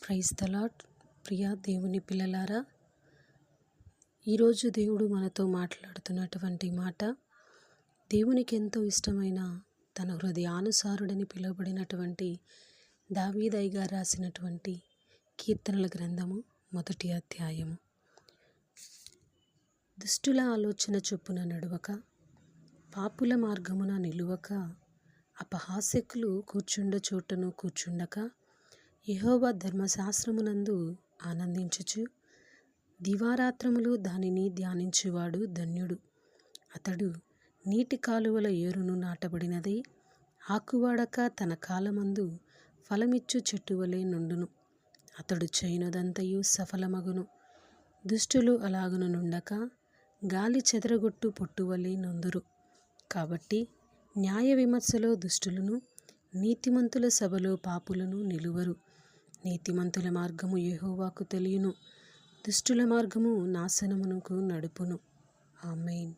Praise the lord. ప్రియ దేవుని పిల్లలారా, ఈరోజు దేవుడు మనతో మాట్లాడుతున్నటువంటి మాట, దేవునికి ఎంతో ఇష్టమైన తన హృదయానుసారుడని పిలువబడినటువంటి దావీదయ్య గారు రాసినటువంటి కీర్తనల గ్రంథము 1వ అధ్యాయము. దుష్టుల ఆలోచన చొప్పున నడవక, పాపుల మార్గమున నిలువక, అపహాస్యకులు కూర్చుండ చోటను కూర్చుండక, యెహోవా ధర్మశాస్త్రమునందు ఆనందించుచు దివారాత్రములు దానిని ధ్యానించువాడు ధన్యుడు. అతడు నీటి కాలువల ఏరును నాటబడినదై ఆకువాడక తన కాలమందు ఫలమిచ్చు చెట్టు వలె నుండును. అతడు చేయునదంతయు సఫలమగును. దుష్టులు అలాగున నుండక గాలి చెదరగొట్టు పొట్టువలె నొందురు. కాబట్టి న్యాయ విమర్శలో దుష్టులను, నీతిమంతుల సభలో పాపులను నిలువరు. నీతిమంతుల మార్గము యెహోవాకు తెలియను, దుష్టుల మార్గము నాశనమునకు నడుపును. ఆమేన్.